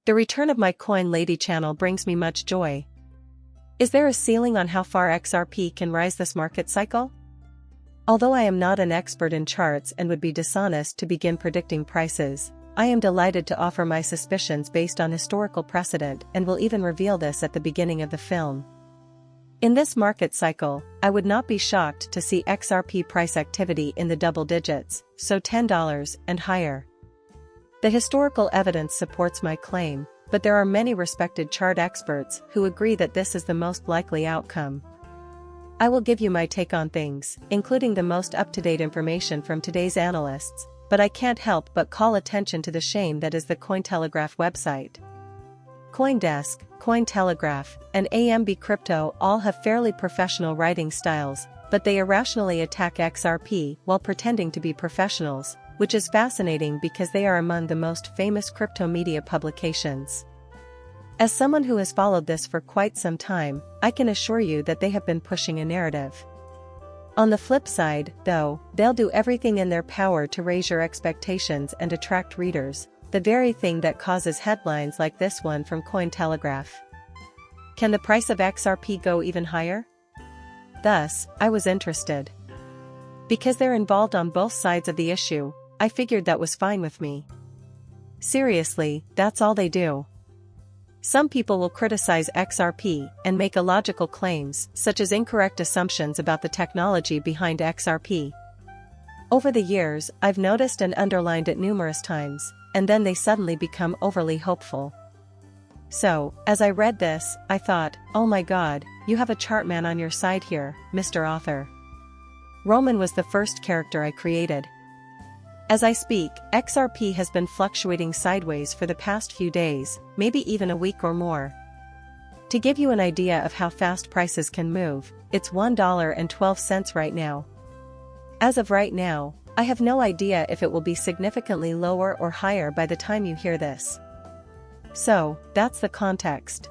The return of my Coin Lady channel brings me much joy. Is there a ceiling on how far XRP can rise this market cycle? Although I am not an expert in charts and would be dishonest to begin predicting prices, I am delighted to offer my suspicions based on historical precedent and will even reveal this at the beginning of the film. In this market cycle, I would not be shocked to see XRP price activity in the double digits, so $10 and higher. The historical evidence supports my claim, but there are many respected chart experts who agree that this is the most likely outcome. I will give you my take on things, including the most up-to-date information from today's analysts, but I can't help but call attention to the shame that is the Cointelegraph website. CoinDesk, Cointelegraph, and AMB Crypto all have fairly professional writing styles, but they irrationally attack XRP while pretending to be professionals, which is fascinating because they are among the most famous crypto media publications. As someone who has followed this for quite some time, I can assure you that they have been pushing a narrative. On the flip side, though, they'll do everything in their power to raise your expectations and attract readers, the very thing that causes headlines like this one from Cointelegraph. Can the price of XRP go even higher? Thus, I was interested. Because they're involved on both sides of the issue, I figured that was fine with me. Seriously, that's all they do. Some people will criticize XRP and make illogical claims, such as incorrect assumptions about the technology behind XRP. Over the years, I've noticed and underlined it numerous times, and then they suddenly become overly hopeful. So, as I read this, I thought, oh my god, you have a chart man on your side here, Mr. Author. Roman was the first character I created. As I speak, XRP has been fluctuating sideways for the past few days, maybe even a week or more. To give you an idea of how fast prices can move, it's $1.12 right now. As of right now, I have no idea if it will be significantly lower or higher by the time you hear this. So, that's the context.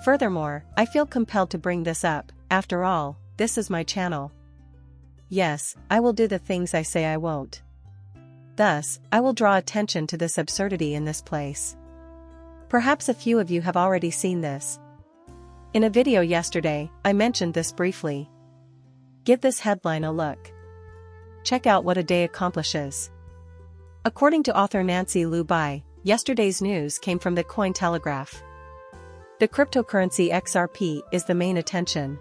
Furthermore, I feel compelled to bring this up. After all, this is my channel. Yes, I will do the things I say I won't. Thus, I will draw attention to this absurdity in this place. Perhaps a few of you have already seen this. In a video yesterday, I mentioned this briefly. Give this headline a look. Check out what a day accomplishes. According to author Nancy Lu Bai, yesterday's news came from the Cointelegraph. The cryptocurrency XRP is the main attention.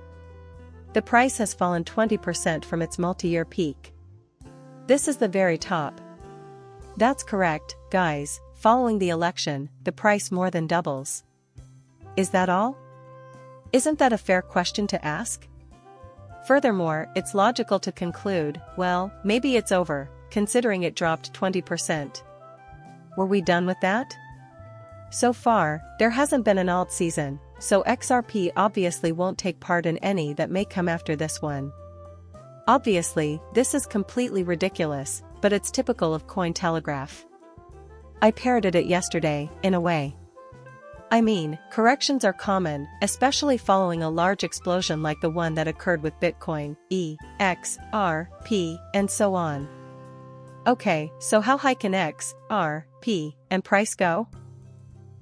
The price has fallen 20% from its multi-year peak. This is the very top. That's correct, guys, following the election, the price more than doubles. Is that all? Isn't that a fair question to ask? Furthermore, it's logical to conclude, well, maybe it's over, considering it dropped 20%. Were we done with that? So far, there hasn't been an alt season, so XRP obviously won't take part in any that may come after this one. Obviously, this is completely ridiculous, but it's typical of Cointelegraph. I parroted it yesterday, in a way. I mean, corrections are common, especially following a large explosion like the one that occurred with Bitcoin, XRP, and so on. Okay, so how high can XRP and price go?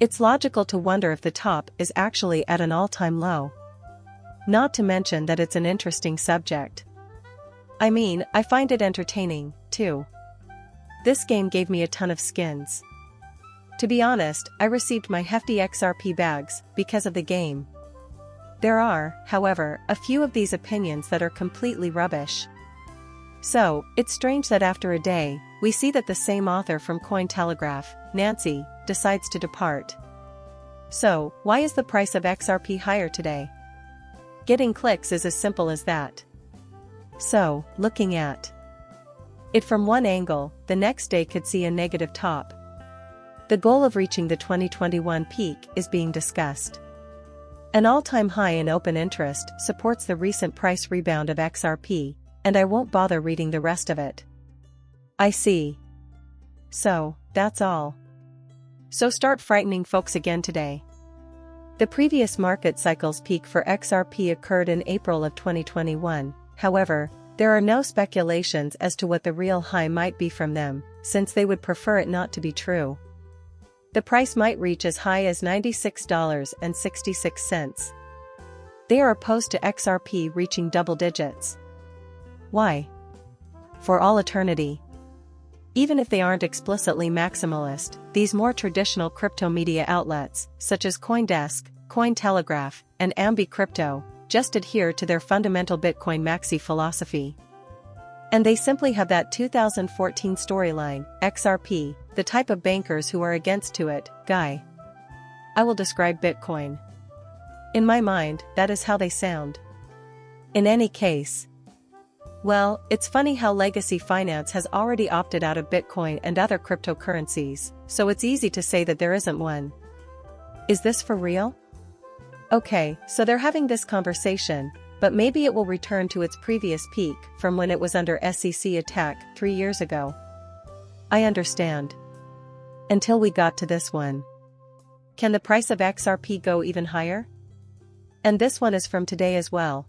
It's logical to wonder if the top is actually at an all-time low. Not to mention that it's an interesting subject. I mean, I find it entertaining, too. This game gave me a ton of skins. To be honest, I received my hefty XRP bags because of the game. There are, however, a few of these opinions that are completely rubbish. So, it's strange that after a day, we see that the same author from Cointelegraph, Nancy, decides to depart. So, why is the price of XRP higher today? Getting clicks is as simple as that. So, looking at it from one angle, the next day could see a negative top. The goal of reaching the 2021 peak is being discussed. An all-time high in open interest supports the recent price rebound of XRP, and I won't bother reading the rest of it. I see. So, that's all. So start frightening folks again today. The previous market cycle's peak for XRP occurred in April of 2021, however, there are no speculations as to what the real high might be from them, since they would prefer it not to be true. The price might reach as high as $96.66. They are opposed to XRP reaching double digits. Why? For all eternity. Even if they aren't explicitly maximalist, these more traditional crypto media outlets, such as CoinDesk, Cointelegraph, and Ambi Crypto, just adhere to their fundamental Bitcoin maxi philosophy. And they simply have that 2014 storyline, XRP, the type of bankers who are against to it, guy. I will describe Bitcoin. In my mind, that is how they sound. In any case, well, it's funny how legacy finance has already opted out of Bitcoin and other cryptocurrencies, so it's easy to say that there isn't one. Is this for real? Okay, so they're having this conversation, but maybe it will return to its previous peak from when it was under SEC attack 3 years ago. I understand. Until we got to this one. Can the price of XRP go even higher? And this one is from today as well.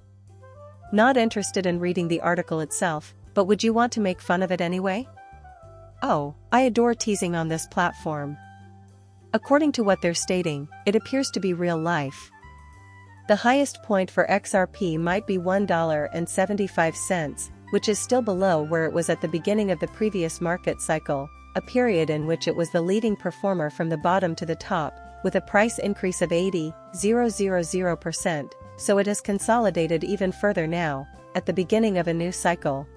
Not interested in reading the article itself, but would you want to make fun of it anyway? Oh, I adore teasing on this platform. According to what they're stating, it appears to be real life. The highest point for XRP might be $1.75, which is still below where it was at the beginning of the previous market cycle, a period in which it was the leading performer from the bottom to the top, with a price increase of 80,000%, so it has consolidated even further now, at the beginning of a new cycle.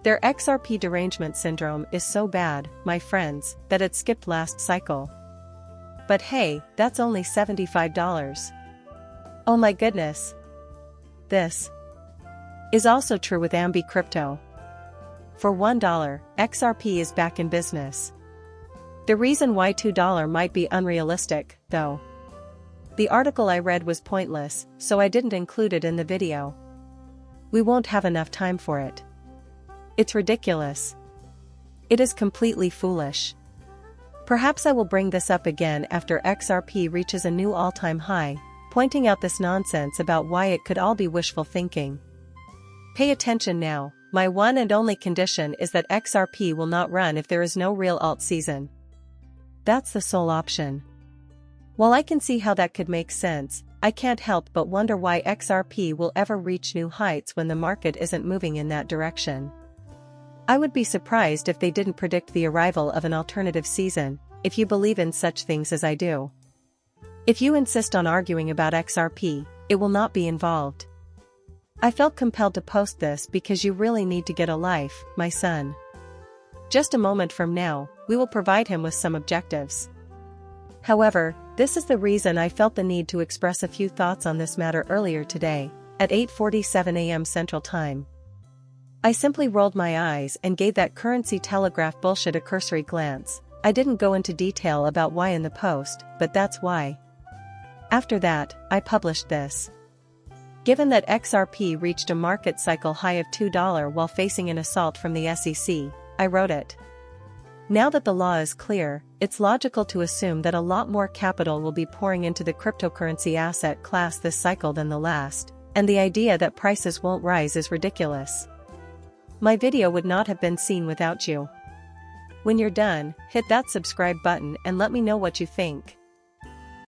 Their XRP derangement syndrome is so bad, my friends, that it skipped last cycle. But hey, that's only $75. Oh my goodness. This is also true with Ambi Crypto. For $1, XRP is back in business. The reason why $2 might be unrealistic, though. The article I read was pointless, so I didn't include it in the video. We won't have enough time for it. It's ridiculous. It is completely foolish. Perhaps I will bring this up again after XRP reaches a new all-time high, pointing out this nonsense about why it could all be wishful thinking. Pay attention now, my one and only condition is that XRP will not run if there is no real alt season. That's the sole option. While I can see how that could make sense, I can't help but wonder why XRP will ever reach new heights when the market isn't moving in that direction. I would be surprised if they didn't predict the arrival of an alternative season, if you believe in such things as I do. If you insist on arguing about XRP, it will not be involved. I felt compelled to post this because you really need to get a life, my son. Just a moment from now, we will provide him with some objectives. However, this is the reason I felt the need to express a few thoughts on this matter earlier today, at 8:47 a.m. Central Time. I simply rolled my eyes and gave that currency telegraph bullshit a cursory glance. I didn't go into detail about why in the post, but that's why. After that, I published this. Given that XRP reached a market cycle high of $2 while facing an assault from the SEC, I wrote it. Now that the law is clear, it's logical to assume that a lot more capital will be pouring into the cryptocurrency asset class this cycle than the last, and the idea that prices won't rise is ridiculous. My video would not have been seen without you. When you're done, hit that subscribe button and let me know what you think.